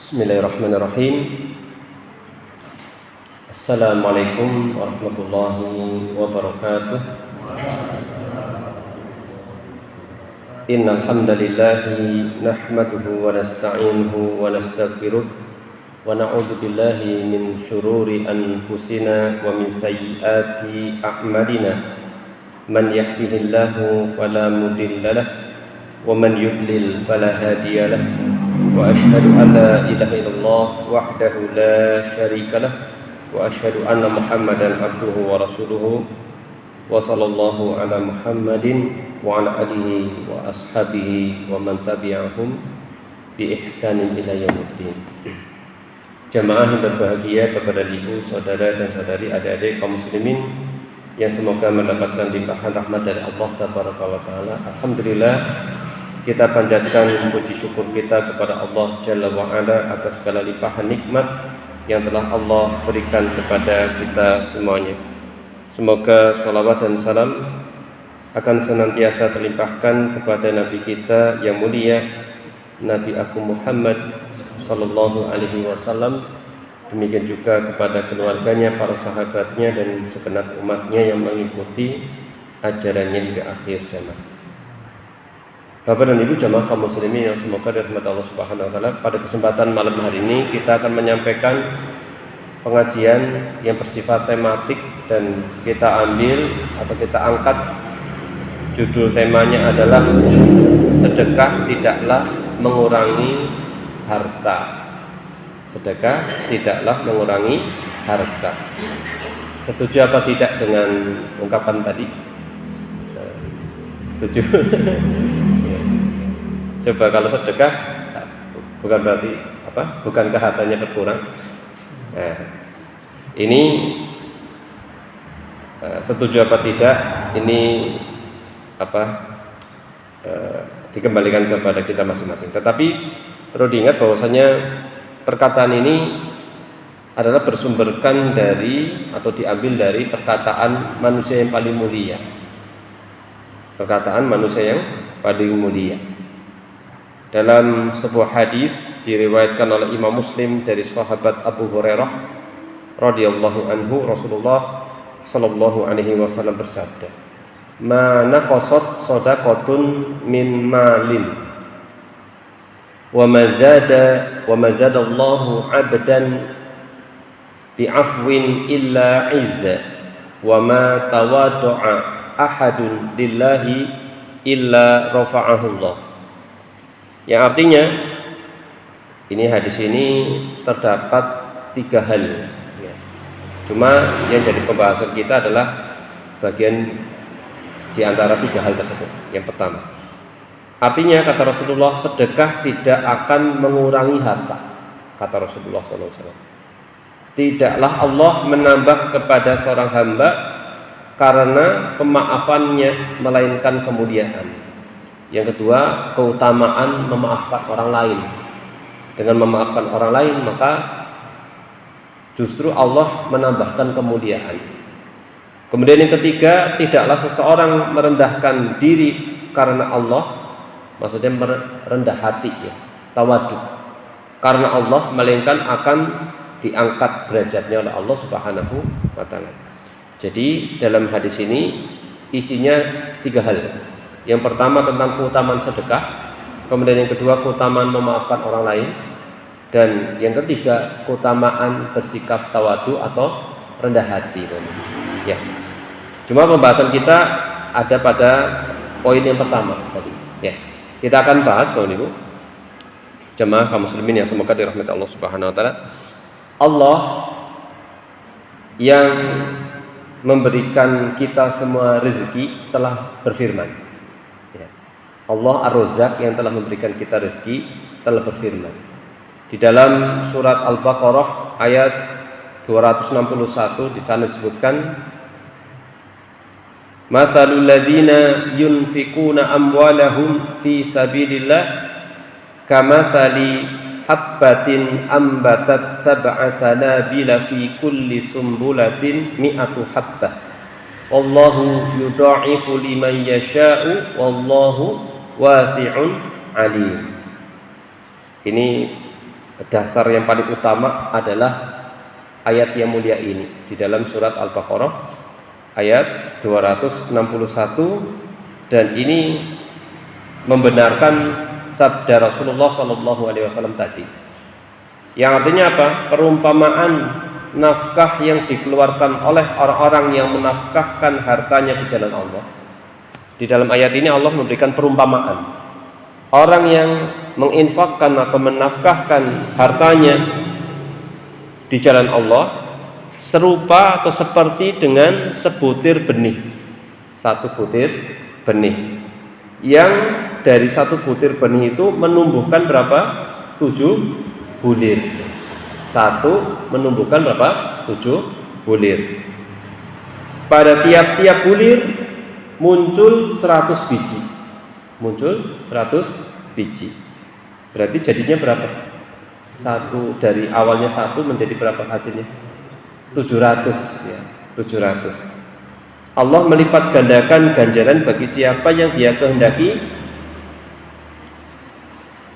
Bismillahirrahmanirrahim. Assalamualaikum warahmatullahi wabarakatuh. Innal hamdalillahi nahmaduhu wa nasta'inuhu wa nastaghfiruh wa na'udzu billahi min shururi anfusina wa min sayyiati a'malina. Man yahdihillahu fala mudilla lahu wa man yudlil fala hadiya lahu. Wa asyhadu an la ilaha illallah wahdahu la syarika lah wa asyhadu anna Muhammadan abduhu wa rasuluhu wa sallallahu ala Muhammadin wa ala alihi wa ashabihi wa man tabi'ahum bi ihsanin ila yaumiddin. Jamaah yang berbahagia, Bapak dan Ibu, saudara dan saudari, adik-adik kaum muslimin yang semoga mendapatkan limpahan rahmat dari Allah tabaraka wa taala. Alhamdulillah, kita panjatkan puji syukur kita kepada Allah Jalla wa'ala atas segala limpahan nikmat yang telah Allah berikan kepada kita semuanya. Semoga sholawat dan salam akan senantiasa terlimpahkan kepada Nabi kita yang mulia, Nabi Agung Muhammad sallallahu alaihi wasallam. Demikian juga kepada keluarganya, para sahabatnya, dan segenap umatnya yang mengikuti ajarannya hingga akhir zaman. Bapak dan Ibu jamaah kaum muslimin yang semoga dirahmati Allah Subhanahu wa taala, pada kesempatan malam hari ini kita akan menyampaikan pengajian yang bersifat tematik dan kita ambil atau kita angkat judul temanya adalah sedekah tidaklah mengurangi harta. Sedekah tidaklah mengurangi harta. Setuju apa tidak dengan ungkapan tadi? Setuju? Coba kalau sedekah bukan berarti apa? Bukankah hartanya berkurang? Nah, ini setuju apa tidak? Ini dikembalikan kepada kita masing-masing. Tetapi perlu diingat bahwasanya perkataan ini adalah bersumberkan dari atau diambil dari perkataan manusia yang paling mulia. Perkataan manusia yang paling mulia. Dalam sebuah hadis diriwayatkan oleh Imam Muslim dari sahabat Abu Hurairah radhiyallahu anhu, Rasulullah sallallahu alaihi wasallam bersabda, "Ma naqasat shadaqatun min malin wa ma zadallahu 'abdan bi'afwin illa 'izza wa ma tawadda'a ahadun lillahi illa rafa'ahu Allah." Yang artinya, ini hadis ini terdapat 3 hal ya. Cuma yang jadi pembahasan kita adalah bagian di antara 3 hal tersebut. Yang pertama, artinya kata Rasulullah, sedekah tidak akan mengurangi harta. Kata Rasulullah SAW, tidaklah Allah menambah kepada seorang hamba karena pemaafannya, melainkan kemuliaan. Yang kedua, keutamaan memaafkan orang lain. Dengan memaafkan orang lain, maka justru Allah menambahkan kemuliaan. Kemudian yang ketiga, tidaklah seseorang merendahkan diri karena Allah, maksudnya merendah hati ya, tawadhu karena Allah, melainkan akan diangkat derajatnya oleh Allah Subhanahu wa taala. Jadi dalam hadis ini isinya 3 hal. Yang pertama tentang keutamaan sedekah, kemudian yang kedua keutamaan memaafkan orang lain, dan yang ketiga keutamaan bersikap tawadhu atau rendah hati. Ya. Cuma pembahasan kita ada pada poin yang pertama tadi. Ya. Kita akan bahas Bapak Ibu jemaah kaum muslimin yang semoga dirahmati Allah Subhanahu wa taala. Allah yang memberikan kita semua rezeki telah berfirman. Allah Ar-Razzaq yang telah memberikan kita rezeki telah berfirman di dalam surat Al-Baqarah ayat 261. Di sana disebutkan, "Matsalul ladzina yunfikuna amwalahum fi sabilillah kamatsali habbatin ambatat sab'a sanabila fi kulli sumbulatin mi'atu habbah wallahu yudha'ifu liman yasha'u wallahu wasi'un alim." Ini dasar yang paling utama adalah ayat yang mulia ini di dalam surat Al-Baqarah ayat 261, dan ini membenarkan sabda Rasulullah SAW tadi, yang artinya apa? Perumpamaan nafkah yang dikeluarkan oleh orang-orang yang menafkahkan hartanya di jalan Allah. Di dalam ayat ini Allah memberikan perumpamaan orang yang menginfakkan atau menafkahkan hartanya di jalan Allah serupa atau seperti dengan sebutir benih, satu butir benih, yang dari satu butir benih itu menumbuhkan berapa? 7 bulir. Satu menumbuhkan berapa? 7 bulir. Pada tiap-tiap bulir muncul 100 biji. Muncul 100 biji. Berarti jadinya berapa? Satu, dari awalnya satu menjadi berapa hasilnya? 700 ya, 700. Allah melipat gandakan ganjaran bagi siapa yang Dia kehendaki,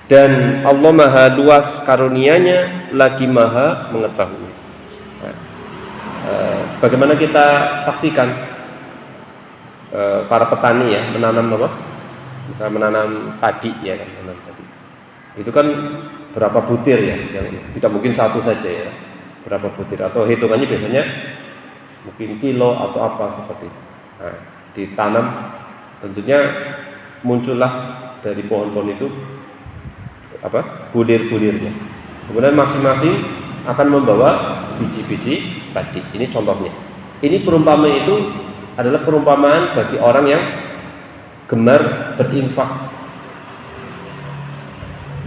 dan Allah maha luas karunia-Nya lagi maha mengetahui. Nah, sebagaimana kita saksikan para petani ya menanam apa? Misalnya menanam padi ya kan, menanam padi. Itu kan berapa butir ya, yang tidak mungkin satu saja ya. Berapa butir, atau hitungannya biasanya mungkin kilo atau apa seperti itu. Nah, ditanam, tentunya muncullah dari pohon-pohon itu apa? Bulir-bulirnya. Kemudian masing-masing akan membawa biji-biji padi. Ini contohnya. Ini perumpamaan itu adalah perumpamaan bagi orang yang gemar berinfak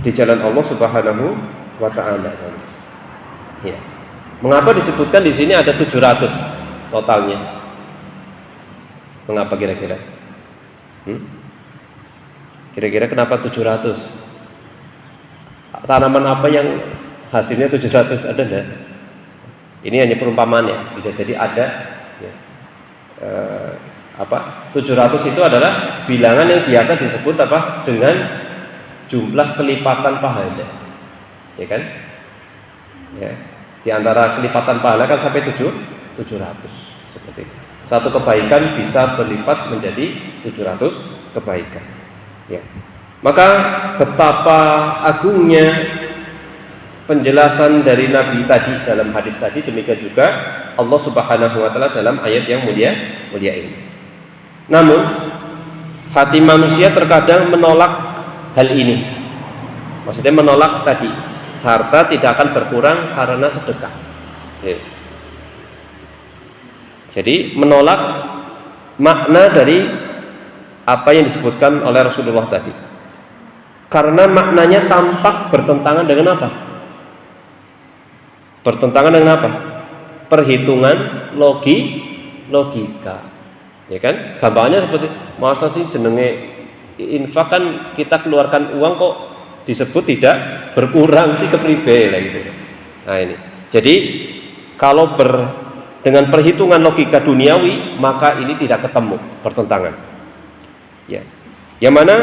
di jalan Allah Subhanahu wa taala. Ya. Mengapa disebutkan di sini ada 700 totalnya? Mengapa kira-kira? Kira-kira kenapa 700? Tanaman apa yang hasilnya 700? Ada enggak? Ini hanya perumpamaan ya, bisa jadi ada ya. 700 itu adalah bilangan yang biasa disebut apa? Dengan jumlah kelipatan pahala. Ya kan? Ya. Di antara kelipatan pahala kan sampai 700 seperti itu. Satu kebaikan bisa berlipat menjadi 700 kebaikan. Ya. Maka betapa agungnya penjelasan dari Nabi tadi dalam hadis tadi, demikian juga Allah Subhanahu wa taala dalam ayat yang mulia ini. Namun hati manusia terkadang menolak hal ini. Maksudnya menolak tadi, harta tidak akan berkurang karena sedekah. Ya. Jadi menolak makna dari apa yang disebutkan oleh Rasulullah tadi. Karena maknanya tampak bertentangan dengan apa? Bertentangan dengan apa? Perhitungan logika. Ya kan? Gambarnya seperti, masa sih jenenge infak kan kita keluarkan uang kok disebut tidak berkurang sih, kepribe lah gitu. Nah ini. Jadi kalau dengan perhitungan logika duniawi, maka ini tidak ketemu, bertentangan. Ya. Yang mana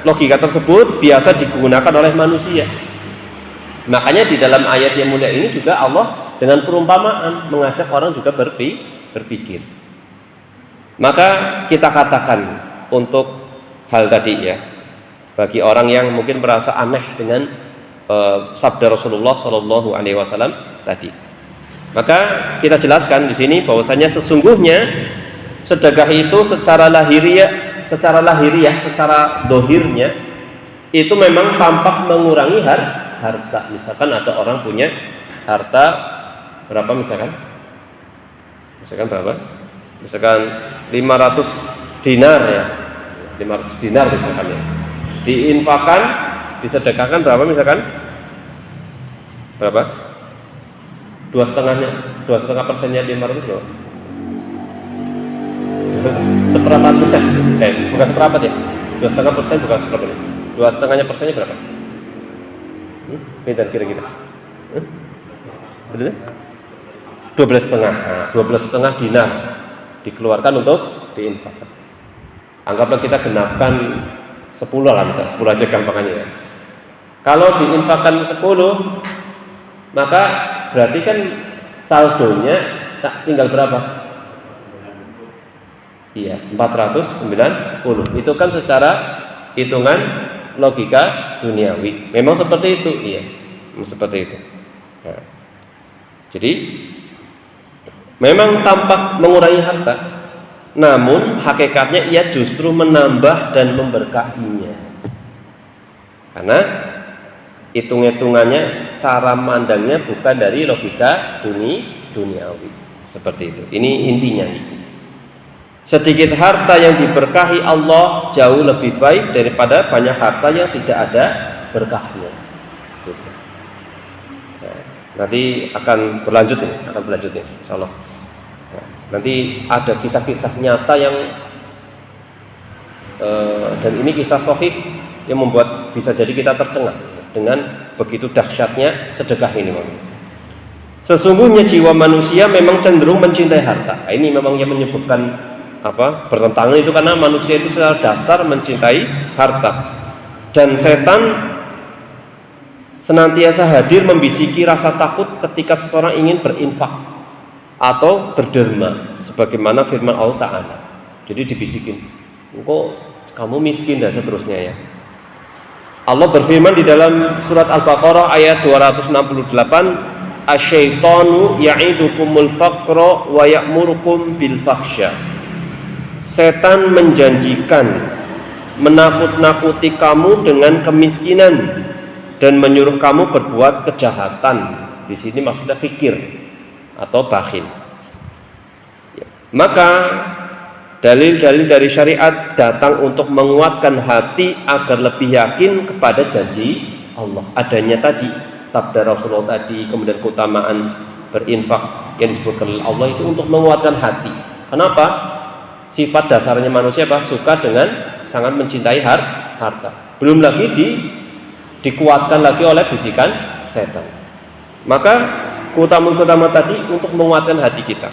logika tersebut biasa digunakan oleh manusia. Makanya di dalam ayat yang mulia ini juga Allah dengan perumpamaan mengajak orang juga berpikir. Maka kita katakan untuk hal tadi ya, bagi orang yang mungkin merasa aneh dengan sabda Rasulullah SAW tadi, maka kita jelaskan di sini bahwasanya sesungguhnya sedekah itu secara lahiriah, secara dohirnya itu memang tampak mengurangi harta. Misalkan ada orang punya harta berapa misalkan berapa? Misalkan 500 dinar ya, 500 dinar misalkan ya, diinfakkan, disedekahkan berapa misalkan? Berapa? 2,5%, 500 berapa? Seperempatnya, bukan seperempat ya, 2,5% bukan seperempat, 2,5%-nya berapa? Pintar kira-kira? Betul? 12,5. Nah, 12,5 dinar dikeluarkan untuk diinfakkan. Anggaplah kita genapkan 10 lah, misalnya 10 aja gampangannya ya. Kalau diinfakkan 10, Maka berarti kan saldonya tinggal berapa? Iya, 490. Itu kan secara hitungan logika duniawi. Memang seperti itu, iya. Seperti itu. Nah, jadi memang tampak mengurangi harta, namun hakikatnya ia justru menambah dan memberkahinya. Karena hitung-hitungannya, cara mandangnya bukan dari logika duniawi. Seperti itu. Ini intinya. Sedikit harta yang diberkahi Allah jauh lebih baik daripada banyak harta yang tidak ada berkahnya. Gitu. Nah, nanti akan berlanjut nih, insyaallah. Nah, nanti ada kisah-kisah nyata yang dan ini kisah sahih yang membuat bisa jadi kita tercengang dengan begitu dahsyatnya sedekah ini. Sesungguhnya jiwa manusia memang cenderung mencintai harta. Nah, ini memang yang menyebutkan bertentangan itu karena manusia itu secara dasar mencintai harta, dan setan senantiasa hadir membisiki rasa takut ketika seseorang ingin berinfak atau berderma, sebagaimana firman Allah Ta'ala. Jadi dibisikin, kok kamu miskin dan seterusnya ya. Allah berfirman di dalam surat Al-Baqarah ayat 268, asyaitonu ya'idukumul faqra wa ya'murukum bil fahsya. Setan menjanjikan menakut-nakuti kamu dengan kemiskinan dan menyuruh kamu berbuat kejahatan. Di sini maksudnya fikir atau bakhil. Maka dalil-dalil dari syariat datang untuk menguatkan hati agar lebih yakin kepada janji Allah. Adanya tadi sabda Rasulullah tadi, kemudian keutamaan berinfak yang disebutkan oleh Allah itu untuk menguatkan hati. Kenapa? Sifat dasarnya manusia suka dengan sangat mencintai harta. Belum lagi dikuatkan lagi oleh bisikan setan. Maka keutamaan tadi untuk menguatkan hati kita.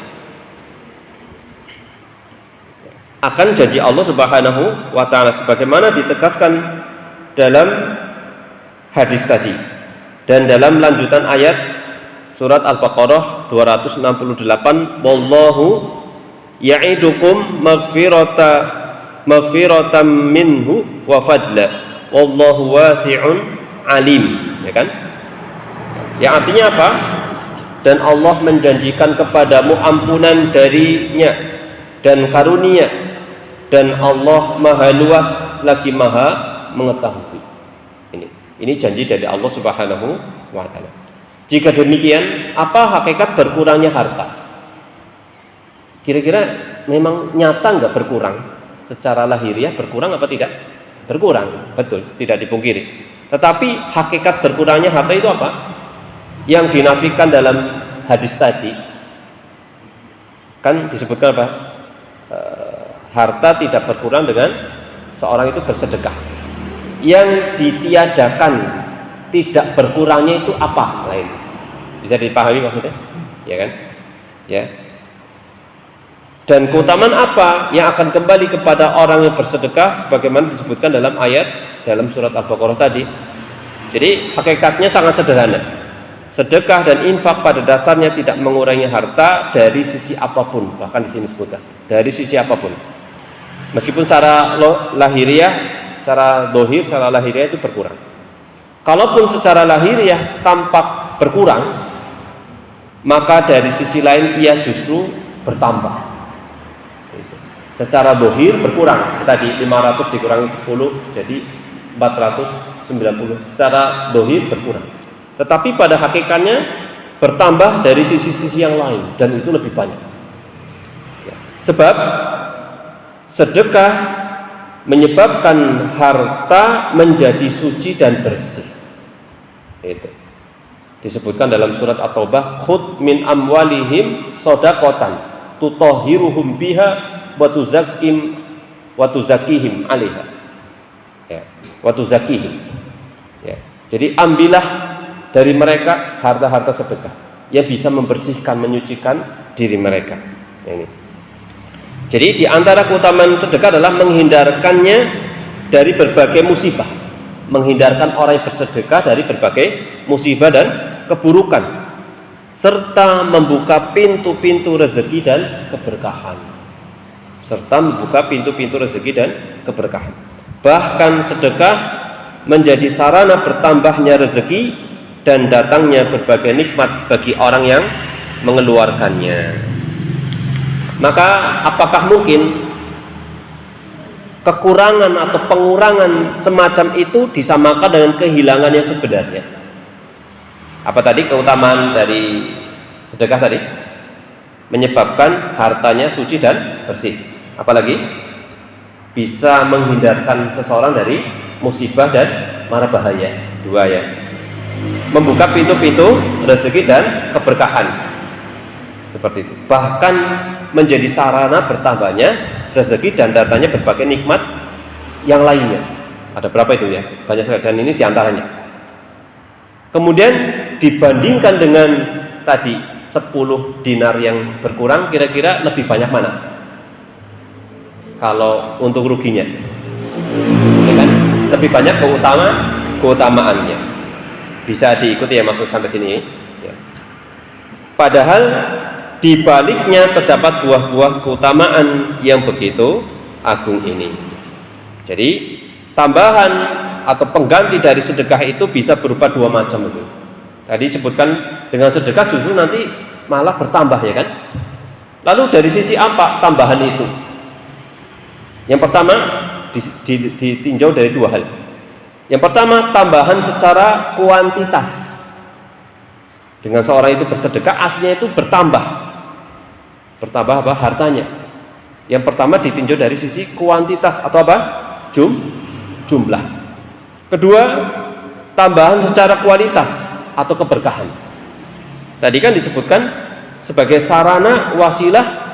Akan janji Allah Subhanahu wa Ta'ala sebagaimana ditegaskan dalam hadis tadi dan dalam lanjutan ayat surat Al-Baqarah 268, wallahu ya'idukum maghfiratan minhu wa fadla wallahu wasi'un alim, ya kan? Yang artinya apa? Dan Allah menjanjikan kepadamu ampunan darinya dan karunia, dan Allah maha luas lagi maha mengetahui. Ini janji dari Allah Subhanahu wa Ta'ala. Jika demikian, apa hakikat berkurangnya harta? Kira-kira memang nyata nggak berkurang? Secara lahiriah berkurang apa tidak? Berkurang, betul, tidak dipungkiri. Tetapi hakikat berkurangnya harta itu apa? Yang dinafikan dalam hadis tadi kan disebutkan apa? Harta tidak berkurang dengan seorang itu bersedekah. Yang ditiadakan tidak berkurangnya itu apa? Lain. Bisa dipahami maksudnya? Ya kan? Ya. Dan keutamaan apa yang akan kembali kepada orang yang bersedekah sebagaimana disebutkan dalam ayat dalam surat Al-Baqarah tadi. Jadi hakikatnya sangat sederhana. Sedekah dan infak pada dasarnya tidak mengurangi harta dari sisi apapun, bahkan di sini disebutkan dari sisi apapun. Meskipun secara lahiriah, secara dohir, secara lahiriah itu berkurang. Kalaupun secara lahiriah tampak berkurang, maka dari sisi lain ia justru bertambah. Secara dohir berkurang, tadi 500 dikurangi 10 jadi 490. Secara dohir berkurang, tetapi pada hakikatnya bertambah dari sisi-sisi yang lain, dan itu lebih banyak ya. Sebab sedekah menyebabkan harta menjadi suci dan bersih. Itu disebutkan dalam surat At-Taubah, khudh min amwalihim shadaqatan tutahhiruhum biha wa tuzakihim 'alaiha. Ya, wa tuzakihim. Ya. Jadi ambillah dari mereka harta-harta sedekah yang bisa membersihkan, menyucikan diri mereka. Ini. Jadi di antara keutamaan sedekah adalah menghindarkannya dari berbagai musibah, menghindarkan orang yang bersedekah dari berbagai musibah dan keburukan serta membuka pintu-pintu rezeki dan keberkahan. Bahkan sedekah menjadi sarana bertambahnya rezeki dan datangnya berbagai nikmat bagi orang yang mengeluarkannya. Maka apakah mungkin kekurangan atau pengurangan semacam itu disamakan dengan kehilangan yang sebenarnya? Apa tadi keutamaan dari sedekah tadi? Menyebabkan hartanya suci dan bersih. Apalagi bisa menghindarkan seseorang dari musibah dan mara bahaya. 2 ya. Membuka pintu-pintu rezeki dan keberkahan. Seperti itu. Bahkan menjadi sarana bertambahnya rezeki dan datanya berbagai nikmat yang lainnya. Ada berapa itu ya? Banyak sekali, dan ini diantaranya. Kemudian dibandingkan dengan tadi 10 dinar yang berkurang, kira-kira lebih banyak mana kalau untuk ruginya? Ya kan? Lebih banyak keutamaannya. Bisa diikuti ya, maksud sampai sini ya. Padahal di baliknya terdapat buah-buah keutamaan yang begitu agung ini. Jadi tambahan atau pengganti dari sedekah itu bisa berupa 2 macam itu. Tadi sebutkan dengan sedekah justru nanti malah bertambah ya kan. Lalu dari sisi apa tambahan itu? Yang pertama ditinjau dari 2 hal. Yang pertama, tambahan secara kuantitas. Dengan seorang itu bersedekah, aslinya itu bertambah apa? Hartanya. Yang pertama ditinjau dari sisi kuantitas atau apa? Jumlah. Kedua, tambahan secara kualitas atau keberkahan. Tadi kan disebutkan sebagai sarana wasilah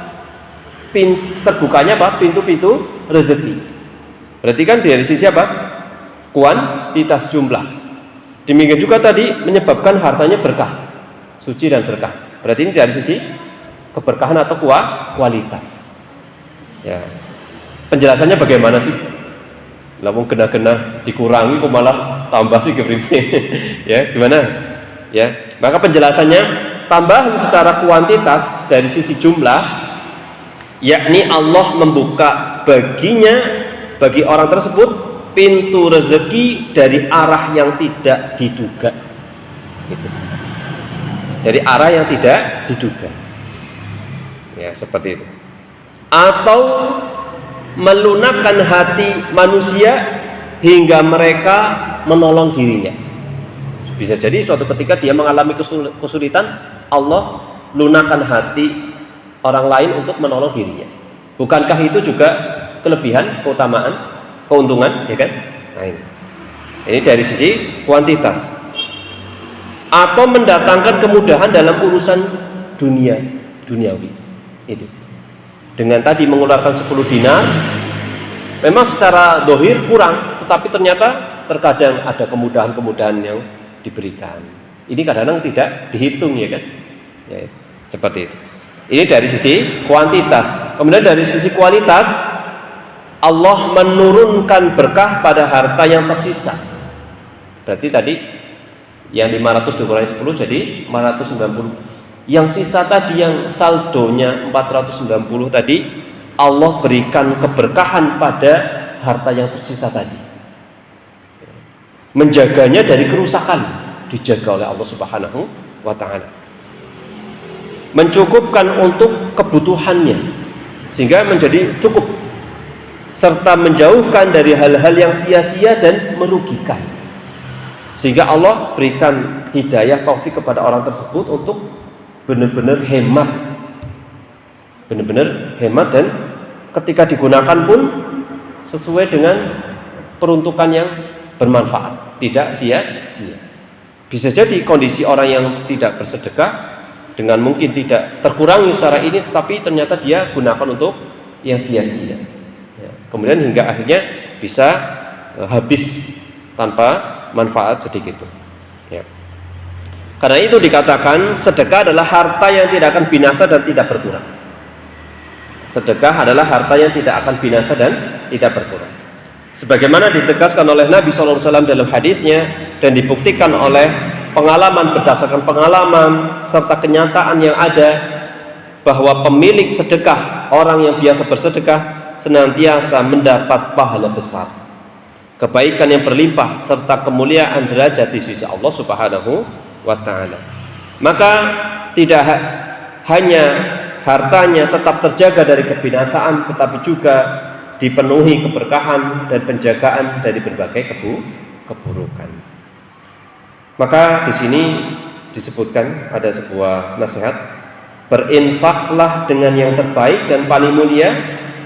terbukanya apa? Pintu-pintu rezeki. Berarti kan dari sisi apa? Kuantitas jumlah. Demikian juga tadi menyebabkan hartanya berkah, suci dan berkah. Berarti ini dari sisi keberkahan atau kualitas. Ya. Penjelasannya bagaimana sih? Lamun kena dikurangi kok malah tambah sih kepriwe. Ya, gimana? Ya. Maka penjelasannya tambahan secara kuantitas dari sisi jumlah, yakni Allah membuka bagi orang tersebut pintu rezeki dari arah yang tidak diduga. Gitu. Dari arah yang tidak diduga. Ya, seperti itu. Atau melunakkan hati manusia hingga mereka menolong dirinya. Bisa jadi suatu ketika dia mengalami kesulitan, Allah lunakkan hati orang lain untuk menolong dirinya. Bukankah itu juga kelebihan, keutamaan, keuntungan, ya kan? Nah, ini dari sisi kuantitas. Atau mendatangkan kemudahan dalam urusan duniawi. Itu. Dengan tadi mengeluarkan 10 dinar, memang secara zahir kurang, tetapi ternyata terkadang ada kemudahan-kemudahan yang diberikan. Ini kadang-kadang tidak dihitung, ya kan? Ya, seperti itu. Ini dari sisi kuantitas. Kemudian dari sisi kualitas, Allah menurunkan berkah pada harta yang tersisa. Berarti tadi yang 500 dikurangi 10 jadi 490. Yang sisa tadi yang saldonya 490 tadi, Allah berikan keberkahan pada harta yang tersisa tadi. Menjaganya dari kerusakan, dijaga oleh Allah Subhanahu wa taala. Mencukupkan untuk kebutuhannya sehingga menjadi cukup, serta menjauhkan dari hal-hal yang sia-sia dan merugikan, sehingga Allah berikan hidayah taufik kepada orang tersebut untuk benar-benar hemat dan ketika digunakan pun sesuai dengan peruntukan yang bermanfaat, tidak sia-sia. Bisa jadi kondisi orang yang tidak bersedekah dengan mungkin tidak terkurangi secara ini, tetapi ternyata dia gunakan untuk yang sia-sia. Kemudian hingga akhirnya bisa habis tanpa manfaat sedikit. Ya. Karena itu dikatakan sedekah adalah harta yang tidak akan binasa dan tidak berkurang. Sedekah adalah harta yang tidak akan binasa dan tidak berkurang. Sebagaimana ditegaskan oleh Nabi SAW dalam hadisnya dan dibuktikan oleh berdasarkan pengalaman serta kenyataan yang ada bahwa pemilik sedekah, orang yang biasa bersedekah, senantiasa mendapat pahala besar, kebaikan yang berlimpah serta kemuliaan derajat di sisi Allah Subhanahu wa taala. Maka tidak hanya hartanya tetap terjaga dari kebinasaan, tetapi juga dipenuhi keberkahan dan penjagaan dari berbagai keburukan. Maka di sini disebutkan ada sebuah nasihat, berinfaklah dengan yang terbaik dan paling mulia,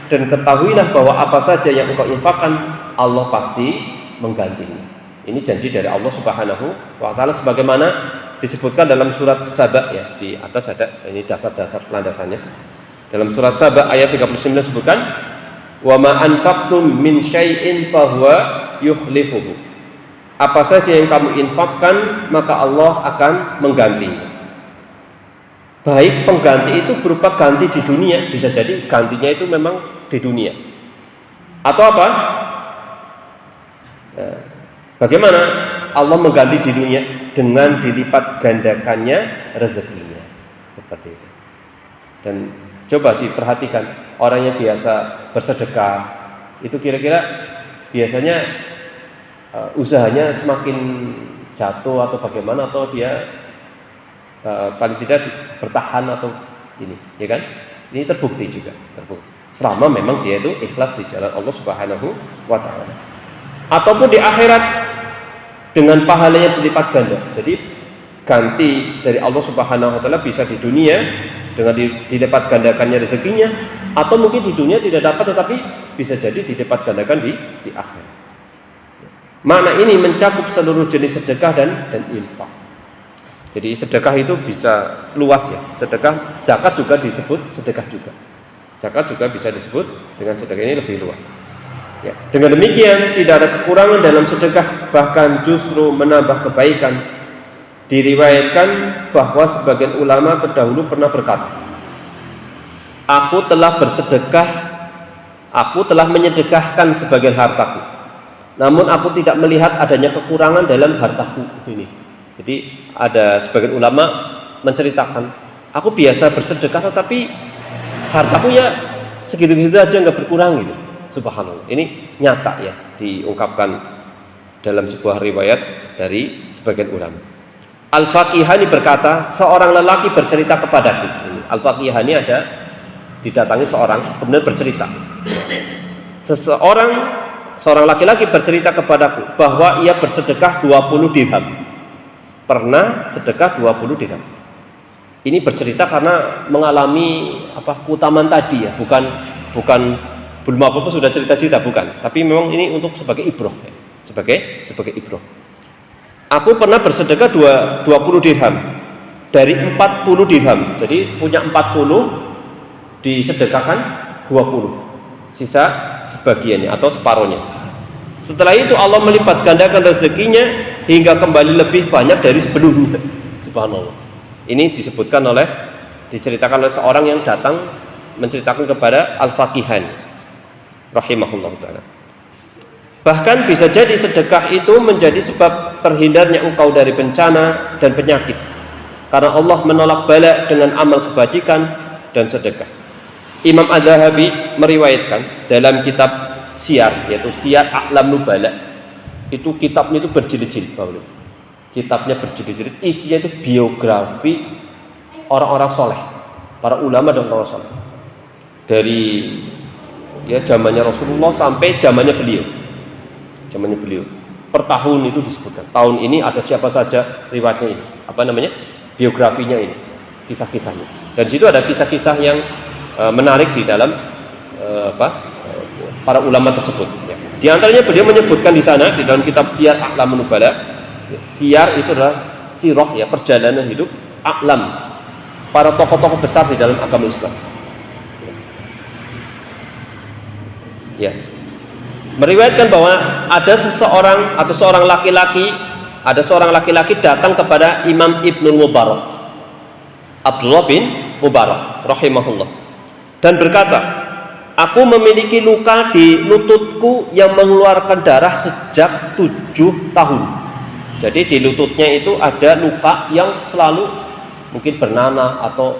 dan ketahuilah bahwa apa saja yang engkau infakkan Allah pasti menggantinya. Ini janji dari Allah Subhanahu wa taala sebagaimana disebutkan dalam surat Saba, ya, di atas ada ini dasar-dasar landasannya. Dalam surat Saba ayat 39 disebutkan, wa ma anfaqtum min syai'in fahuwa yukhlifuhu. Apa saja yang kamu infakkan maka Allah akan menggantinya. Baik pengganti itu berupa ganti di dunia, bisa jadi gantinya itu memang di dunia. Atau apa? Bagaimana Allah mengganti di dunia? Dengan dilipat gandakannya rezekinya, seperti itu. Dan coba sih perhatikan, orang yang biasa bersedekah itu kira-kira biasanya usahanya semakin jatuh atau bagaimana, atau dia paling tidak bertahan atau ini, ya kan? Ini terbukti juga, terbukti. Selama memang dia itu ikhlas di jalan Allah Subhanahu wa taala. Ataupun di akhirat dengan pahalanya berlipat ganda. Jadi ganti dari Allah Subhanahu wa taala bisa di dunia dengan dilipat gandakannya rezekinya, atau mungkin di dunia tidak dapat tetapi bisa jadi dilipat gandakan di akhirat. Makna ini mencakup seluruh jenis sedekah dan infak. Jadi sedekah itu bisa luas, ya. Sedekah, zakat juga disebut sedekah juga. Zakat juga bisa disebut dengan sedekah, ini lebih luas. Ya. Dengan demikian tidak ada kekurangan dalam sedekah, bahkan justru menambah kebaikan. Diriwayatkan bahwa sebagian ulama terdahulu pernah berkata, aku telah menyedekahkan sebagian hartaku, namun aku tidak melihat adanya kekurangan dalam hartaku ini. Jadi ada sebagian ulama menceritakan, aku biasa bersedekah tetapi hartaku ya segitu-segitu aja, nggak berkurang gitu. Subhanallah. Ini nyata, ya, diungkapkan dalam sebuah riwayat dari sebagian ulama. Al-Faqihani berkata, seorang lelaki bercerita kepadaku. Al-Faqihani ada didatangi seorang, kemudian bercerita. Seorang laki-laki bercerita kepadaku bahwa ia bersedekah 20 dirham. Pernah sedekah 20 dirham. Ini bercerita karena mengalami keutamaan tadi, ya, bukan belum apa-apa sudah cerita-cerita, bukan. Tapi memang ini untuk sebagai ibroh, ya. Sebagai ibroh. Aku pernah bersedekah 20 dirham dari 40 dirham. Jadi punya 40, disedekahkan 20. Sisa sebagiannya atau separuhnya. Setelah itu Allah melipat gandakan rezekinya hingga kembali lebih banyak dari sebelumnya. Subhanallah. Ini diceritakan oleh seorang yang datang menceritakan kepada Al-Faqihani rahimahullah ta'ala. Bahkan bisa jadi sedekah itu menjadi sebab terhindarnya engkau dari bencana dan penyakit, karena Allah menolak bala dengan amal kebajikan dan sedekah. Imam Az-Zahabi meriwayatkan dalam kitab Siyar, yaitu Siyar A'lam Nubala, itu kitabnya itu berjilid-jilid, kitabnya berjilid-jilid, isinya itu biografi orang-orang soleh, para ulama dan orang soleh, dari zamannya Rasulullah sampai zamannya beliau. Per tahun itu disebutkan. Tahun ini ada siapa saja riwayatnya ini. Biografinya ini, kisah-kisahnya. Dan di situ ada kisah-kisah yang menarik di dalam para ulama tersebut. Ya. Di antaranya beliau menyebutkan di sana di dalam kitab Siyar A'lam Nubala. Siyar itu adalah sirah, ya, perjalanan hidup a'lam, para tokoh-tokoh besar di dalam agama Islam. Ya, meriwayatkan bahwa ada seorang laki-laki datang kepada Imam Ibnul Mubarak, Abdullah bin Mubarak rahimahullah, dan berkata, aku memiliki luka di lututku yang mengeluarkan darah sejak 7 tahun. Jadi di lututnya itu ada luka yang selalu mungkin bernanah atau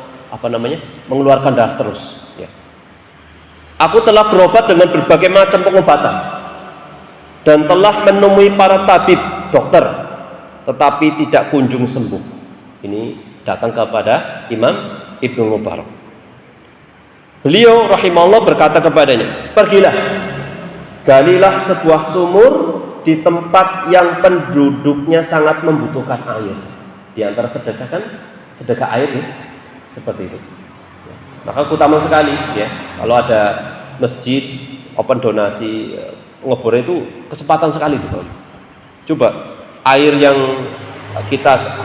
mengeluarkan darah terus. Ya. Aku telah berobat dengan berbagai macam pengobatan dan telah menemui para tabib, dokter, tetapi tidak kunjung sembuh. Ini datang kepada Imam Ibnu Mubarak. Beliau rahimahullah berkata kepadanya, pergilah, galilah sebuah sumur di tempat yang penduduknya sangat membutuhkan air. Di antara sedekah kan, sedekah air ya, seperti itu. Maka utama sekali ya, kalau ada masjid open donasi ngebor itu kesempatan sekali itu. Coba air yang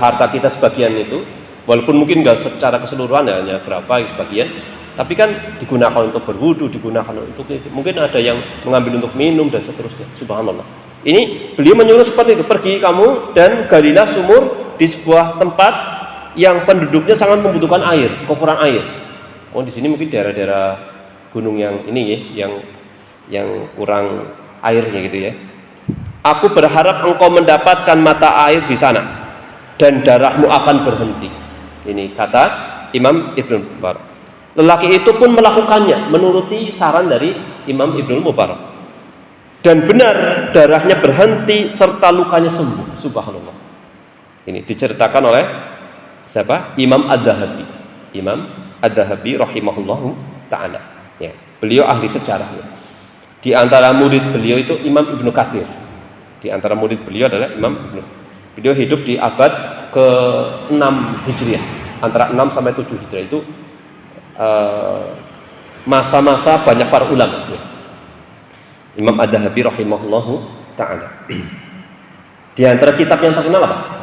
harta kita sebagian itu, walaupun mungkin nggak secara keseluruhan ya, hanya berapa sebagian, tapi kan digunakan untuk berwudu, digunakan untuk mungkin ada yang mengambil untuk minum dan seterusnya. Subhanallah. Ini beliau menyuruh seperti itu, pergi kamu dan galilah sumur di sebuah tempat yang penduduknya sangat membutuhkan air, kekurangan air. Oh di sini mungkin daerah-daerah gunung yang ini ya, yang kurang airnya gitu ya. Aku berharap engkau mendapatkan mata air di sana dan darahmu akan berhenti. Ini kata Imam Ibnu Mubarak. Lelaki itu pun melakukannya menuruti saran dari Imam Ibnu Mubarak. Dan benar darahnya berhenti serta lukanya sembuh. Subhanallah. Ini diceritakan oleh siapa? Imam Ad-Dhahabi. Imam Ad-Dhahabi rahimahullahu ta'ala. Ya, beliau ahli sejarah. Ya. Di antara murid beliau itu Imam Ibnu Katsir. Di antara murid beliau adalah Imam Ibnu. Beliau hidup di abad ke-6 Hijriah. Antara 6 sampai 7 Hijriah itu masa-masa banyak para ulama. Ya. Imam Ad-Dhahabi rahimahullahu ta'ala. Di antara kitab yang terkenal apa?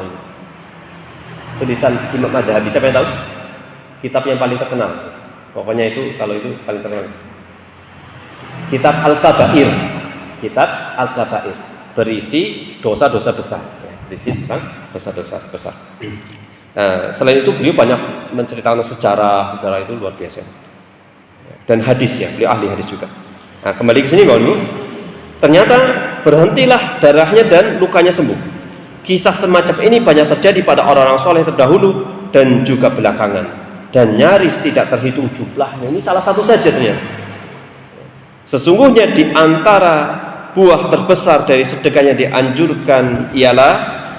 Tulisan Imam Ad-Dhahabi, siapa yang tahu? Kitab yang paling terkenal. Pokoknya itu, kalau itu paling terkenal. Kitab Al-Kabair. Kitab Al-Kabair berisi dosa-dosa besar. Berisi tentang dosa-dosa besar. Nah, selain itu beliau banyak menceritakan sejarah itu luar biasa. Dan hadis ya, beliau ahli hadis juga. Nah, kembali ke sini Bapak Ibu. Ternyata berhentilah darahnya dan lukanya sembuh. Kisah semacam ini banyak terjadi pada orang-orang soleh terdahulu dan juga belakangan. Dan nyaris tidak terhitung jumlahnya. Ini salah satu saja ternyata. Sesungguhnya di antara buah terbesar dari sedekah yang dianjurkan ialah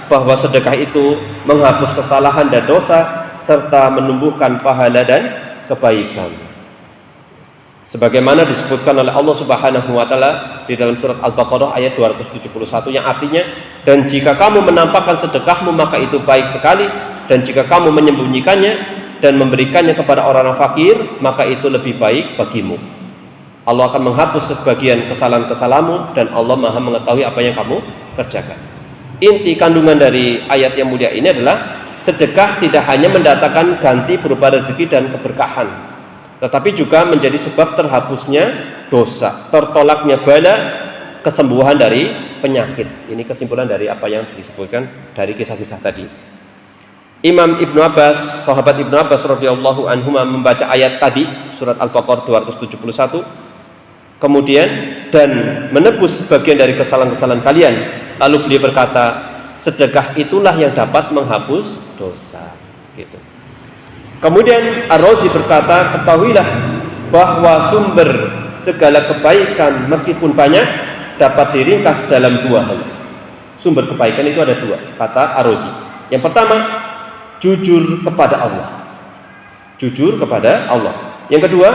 bahwa sedekah itu menghapus kesalahan dan dosa serta menumbuhkan pahala dan kebaikan. Sebagaimana disebutkan oleh Allah Subhanahu wa taala di dalam surat Al-Baqarah ayat 271 yang artinya, dan jika kamu menampakkan sedekahmu maka itu baik sekali, dan jika kamu menyembunyikannya dan memberikannya kepada orang-orang fakir maka itu lebih baik bagimu. Allah akan menghapus sebagian kesalahan-kesalahanmu dan Allah Maha mengetahui apa yang kamu kerjakan. Inti kandungan dari ayat yang mulia ini adalah sedekah tidak hanya mendatangkan ganti berupa rezeki dan keberkahan, tetapi juga menjadi sebab terhapusnya dosa, tertolaknya bala, kesembuhan dari penyakit. Ini kesimpulan dari apa yang disebutkan dari kisah-kisah tadi. Imam Ibnu Abbas, sahabat Ibnu Abbas radhiyallahu anhuma membaca ayat tadi, surat Al-Baqarah 271, kemudian dan menebus sebagian dari kesalahan-kesalahan kalian. Lalu beliau berkata, sedekah itulah yang dapat menghapus dosa. Gitu. Kemudian Ar-Razi berkata, ketahuilah bahwa sumber segala kebaikan meskipun banyak dapat diringkas dalam dua hal. Sumber kebaikan itu ada dua, kata Ar-Razi. Yang pertama, jujur kepada Allah. Jujur kepada Allah. Yang kedua,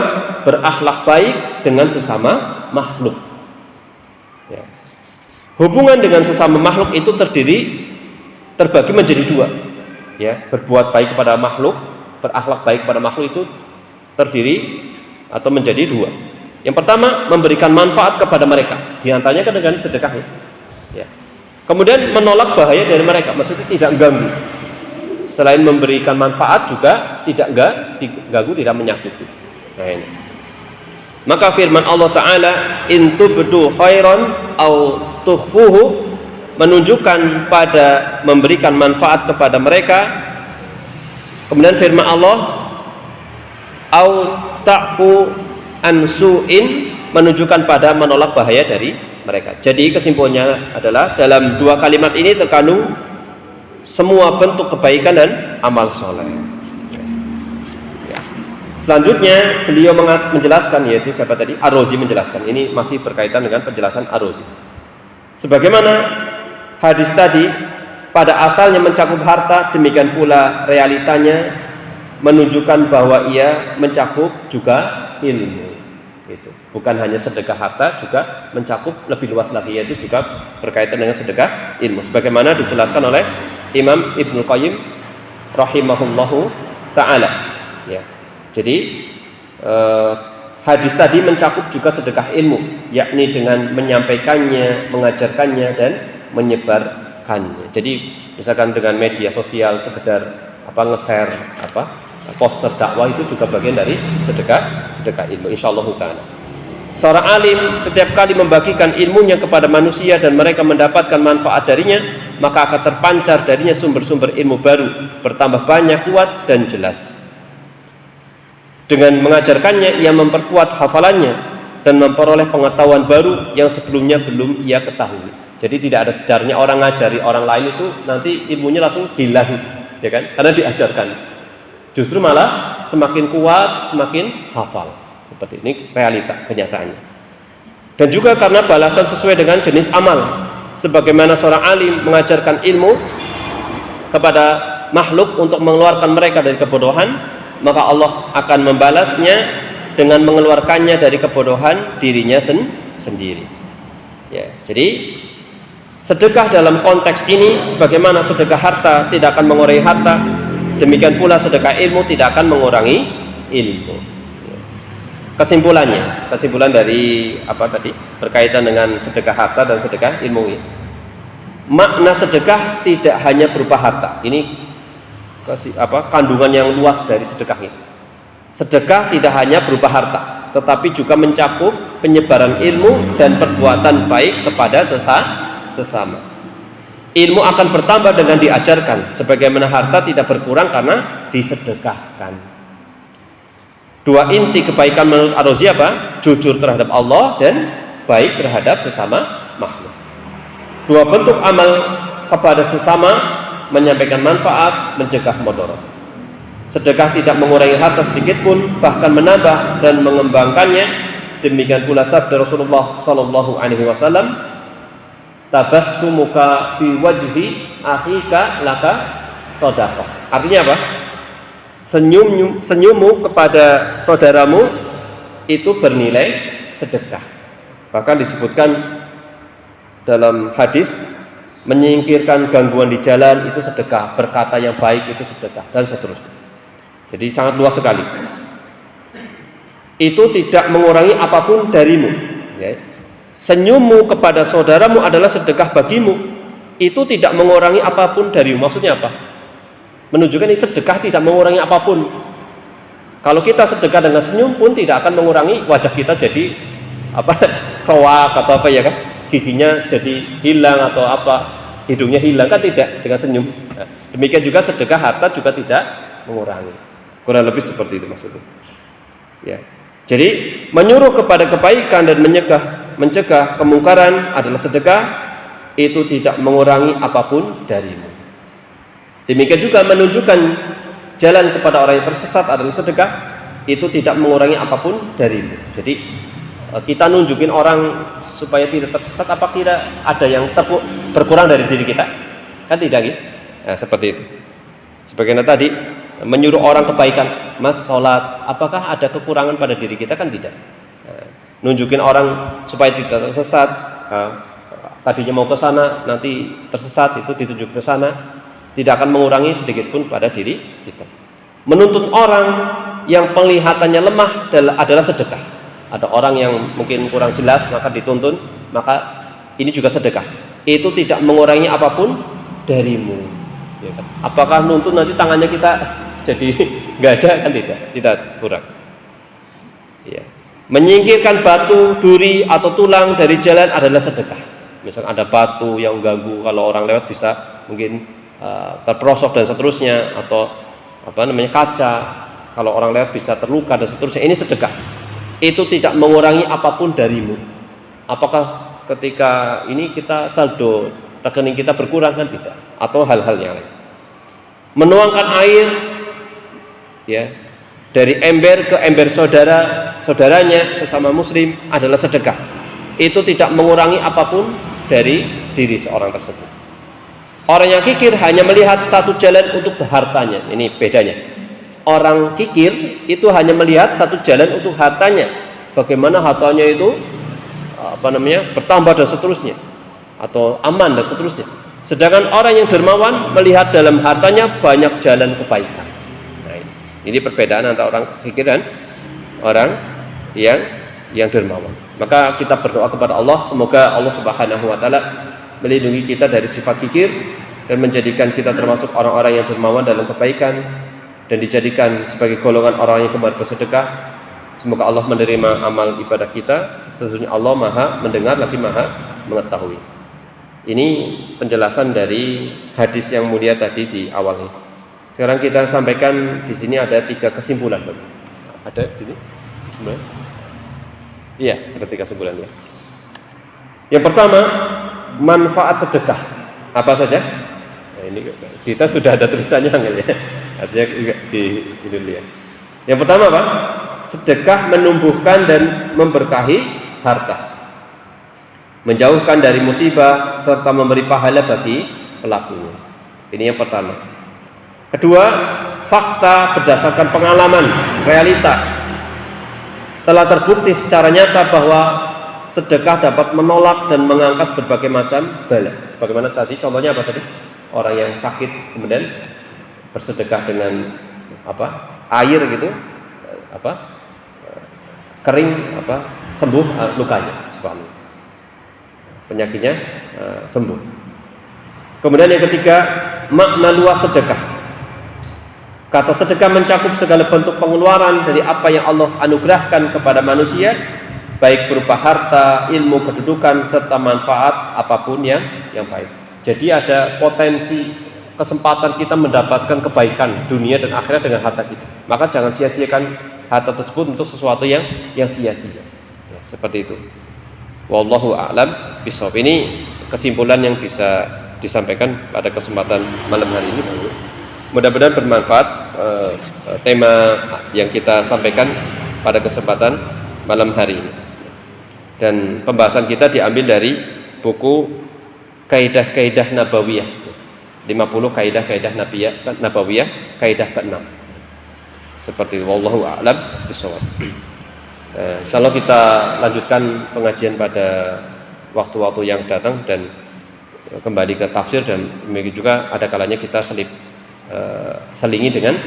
berakhlak baik dengan sesama makhluk. Ya. Hubungan dengan sesama makhluk itu terbagi menjadi dua. Ya, berbuat baik kepada makhluk, berakhlak baik kepada makhluk itu terdiri atau menjadi dua. Yang pertama, memberikan manfaat kepada mereka. Di antaranya kan dengan sedekah. Ya. Kemudian menolak bahaya dari mereka, maksudnya tidak mengganggu. Selain memberikan manfaat juga tidak ganggu, tidak menyakiti. Nah, ini. Maka firman Allah Ta'ala, in tubdu khairan au tukhfuhu, menunjukkan pada memberikan manfaat kepada mereka. Kemudian firman Allah, au ta'fu an su'in, menunjukkan pada menolak bahaya dari mereka. Jadi kesimpulannya adalah dalam dua kalimat ini terkandung semua bentuk kebaikan dan amal soleh. Ya. Selanjutnya beliau menjelaskan, yaitu siapa tadi? Ar-Razi menjelaskan. Ini masih berkaitan dengan penjelasan Ar-Razi. Sebagaimana hadis tadi pada asalnya mencakup harta, demikian pula realitanya menunjukkan bahwa ia mencakup juga ilmu. Itu bukan hanya sedekah harta, juga mencakup lebih luas lagi, yaitu juga berkaitan dengan sedekah ilmu. Sebagaimana dijelaskan oleh Imam Ibnu Qayyim rahimahullahu taala. Ya. Jadi hadis tadi mencakup juga sedekah ilmu, yakni dengan menyampaikannya, mengajarkannya dan menyebarkannya. Jadi misalkan dengan media sosial sekedar nge-share poster dakwah, itu juga bagian dari sedekah ilmu, insyaallah taala. Seorang alim setiap kali membagikan ilmunya kepada manusia dan mereka mendapatkan manfaat darinya, maka akan terpancar darinya sumber-sumber ilmu baru, bertambah banyak, kuat dan jelas. Dengan mengajarkannya, ia memperkuat hafalannya dan memperoleh pengetahuan baru yang sebelumnya belum ia ketahui. Jadi tidak ada sejarahnya orang ngajari orang lain itu nanti ilmunya langsung hilang, ya kan? Karena diajarkan. Justru malah semakin kuat, semakin hafal. Seperti ini realita, kenyataannya. Dan juga karena balasan sesuai dengan jenis amal. Sebagaimana seorang alim mengajarkan ilmu kepada makhluk untuk mengeluarkan mereka dari kebodohan, maka Allah akan membalasnya dengan mengeluarkannya dari kebodohan dirinya sendiri. Ya, jadi sedekah dalam konteks ini, sebagaimana sedekah harta tidak akan mengurangi harta, demikian pula sedekah ilmu tidak akan mengurangi ilmu. Kesimpulan dari berkaitan dengan sedekah harta dan sedekah ilmu ini. Makna sedekah tidak hanya berupa harta. Ini kandungan yang luas dari sedekah ini. Sedekah tidak hanya berupa harta, tetapi juga mencakup penyebaran ilmu dan perbuatan baik kepada sesama. Ilmu akan bertambah dengan diajarkan, sebagaimana harta tidak berkurang karena disedekahkan. Dua inti kebaikan menurut Ar-Razi apa? Jujur terhadap Allah dan baik terhadap sesama makhluk. Dua bentuk amal kepada sesama, menyampaikan manfaat, mencegah mudarat. Sedekah tidak mengurangi harta sedikit pun, bahkan menambah dan mengembangkannya. Demikian pula sabda Rasulullah sallallahu alaihi wasallam, tabassumuka fi wajhi akhika laka shadaqah. Artinya apa? Senyummu kepada saudaramu itu bernilai sedekah. Bahkan disebutkan dalam hadis, menyingkirkan gangguan di jalan itu sedekah, berkata yang baik itu sedekah, dan seterusnya. Jadi sangat luas sekali. Itu tidak mengurangi apapun darimu, ya. Senyummu kepada saudaramu adalah sedekah bagimu, itu tidak mengurangi apapun darimu. Maksudnya apa? Menunjukkan ini sedekah tidak mengurangi apapun. Kalau kita sedekah dengan senyum pun tidak akan mengurangi wajah kita jadi kowak atau ya kan, giginya jadi hilang atau hidungnya hilang, kan tidak dengan senyum. Nah, demikian juga sedekah harta juga tidak mengurangi. Kurang lebih seperti itu maksudnya. Ya. Jadi menyuruh kepada kebaikan dan mencegah kemungkaran adalah sedekah, itu tidak mengurangi apapun darimu. Demikian juga menunjukkan jalan kepada orang yang tersesat adalah sedekah, itu tidak mengurangi apapun darimu. Jadi kita nunjukin orang supaya tidak tersesat, apa kira ada yang berkurang dari diri kita? Kan tidak gitu. Nah, seperti itu. Sebagaimana tadi menyuruh orang kebaikan, mas sholat, apakah ada kekurangan pada diri kita? Kan tidak. Nah, nunjukin orang supaya tidak tersesat, tadinya mau ke sana nanti tersesat, itu ditunjuk ke sana, tidak akan mengurangi sedikit pun pada diri kita. Menuntun orang yang penglihatannya lemah adalah sedekah. Ada orang yang mungkin kurang jelas, maka dituntun, maka ini juga sedekah. Itu tidak mengurangi apapun darimu, ya kan? Apakah nuntun nanti tangannya kita jadi nggak ada? Kan tidak kurang. Ya. Menyingkirkan batu, duri atau tulang dari jalan adalah sedekah. Misal ada batu yang ganggu, kalau orang lewat bisa mungkin terperosok dan seterusnya, atau kaca, kalau orang lewat bisa terluka dan seterusnya. Ini sedekah. Itu tidak mengurangi apapun darimu. Apakah ketika ini kita saldo rekening kita berkurang? Kan tidak, atau hal-hal yang lain. Menuangkan air ya dari ember ke ember saudaranya sesama muslim adalah sedekah. Itu tidak mengurangi apapun dari diri seorang tersebut. Orang yang kikir hanya melihat satu jalan untuk hartanya. Ini bedanya. Orang kikir itu hanya melihat satu jalan untuk hartanya. Bagaimana hartanya itu bertambah dan seterusnya, atau aman dan seterusnya. Sedangkan orang yang dermawan melihat dalam hartanya banyak jalan kebaikan. Nah, ini perbedaan antara orang kikir dan orang yang dermawan. Maka kita berdoa kepada Allah, semoga Allah Subhanahu wa taala melindungi kita dari sifat kikir dan menjadikan kita termasuk orang-orang yang dermawan dalam kebaikan dan dijadikan sebagai golongan orang yang gemar bersedekah. Semoga Allah menerima amal ibadah kita. Sesungguhnya Allah Maha mendengar lagi Maha mengetahui. Ini penjelasan dari hadis yang mulia tadi di awal. Sekarang kita sampaikan di sini ada 3 kesimpulan. Ada di sini? Kesimpulan? Iya, ada 3 kesimpulan ya. Yang pertama, manfaat sedekah. Apa saja? Nah, ini kita sudah ada tulisannya ya. Harusnya di dulu ya. Yang pertama apa? Sedekah menumbuhkan dan memberkahi harta, menjauhkan dari musibah serta memberi pahala bagi pelakunya. Ini yang pertama. Kedua, fakta berdasarkan pengalaman, realita. Telah terbukti secara nyata bahwa sedekah dapat menolak dan mengangkat berbagai macam bala. Sebagaimana tadi contohnya apa tadi? Orang yang sakit kemudian bersedekah dengan air gitu, kering sembuh lukanya, subhanallah. Penyakitnya sembuh. Kemudian yang ketiga, makna luas sedekah. Kata sedekah mencakup segala bentuk pengeluaran dari apa yang Allah anugerahkan kepada manusia, baik berupa harta, ilmu, kedudukan, serta manfaat apapun yang baik. Jadi ada potensi kesempatan kita mendapatkan kebaikan dunia dan akhirat dengan harta kita. Maka jangan sia-siakan harta tersebut untuk sesuatu yang sia-sia. Ya, seperti itu. Wallahu a'lam bishawab. Ini kesimpulan yang bisa disampaikan pada kesempatan malam hari ini. Mudah-mudahan bermanfaat tema yang kita sampaikan pada kesempatan malam hari ini. Dan pembahasan kita diambil dari buku Kaidah-Kaidah Nabawiyah, 50 Kaidah-Kaidah Nabawiyah, kaidah ke-6. Seperti itu. Wallahu a'lam bishawab. Insyaallah kita lanjutkan pengajian pada waktu-waktu yang datang dan kembali ke tafsir, dan demikian juga ada kalanya kita selingi dengan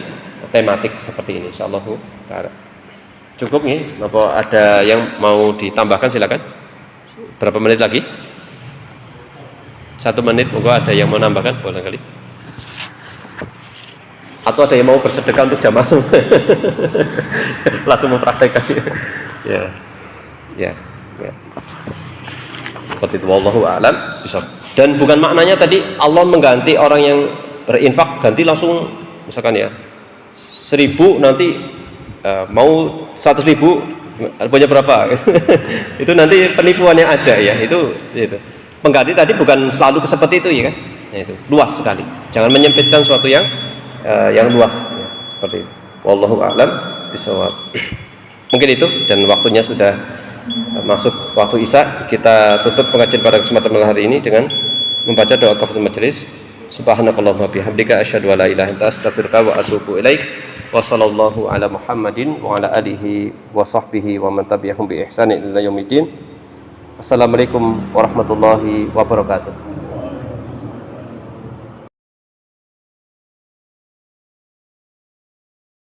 tematik seperti ini insyaallah taala. Cukup nih, apa ada yang mau ditambahkan silakan. Berapa menit lagi? 1 menit, monggo ada yang mau nambahkan boleh kali. Atau ada yang mau bersedekah untuk jam langsung langsung mempraktekkan. Ya. Seperti itu. Wallahu a'lam bishawab. Dan bukan maknanya tadi Allah mengganti orang yang berinfak ganti langsung misalkan ya 1.000 nanti mau 100.000 punya berapa itu nanti penipuan yang ada ya, itu pengganti tadi bukan selalu seperti itu ya kan. Nah, itu luas sekali, jangan menyempitkan suatu yang luas ya, seperti itu. Wallahu a'lam bishawab. Mungkin itu, dan waktunya sudah masuk waktu Isya. Kita tutup pengajian pada kesempatan malam hari ini dengan membaca doa kafaratul majelis. Subhanakallahumma bihamdika asyhadu an la ilaha illa anta astaghfiruka wa atubu ilaik. Wa sallallahu ala Muhammadin wa ala alihi wa sahbihi wa man tabi'ahum bi ihsanin ila yaumiddin. Assalamualaikum warahmatullahi wabarakatuh.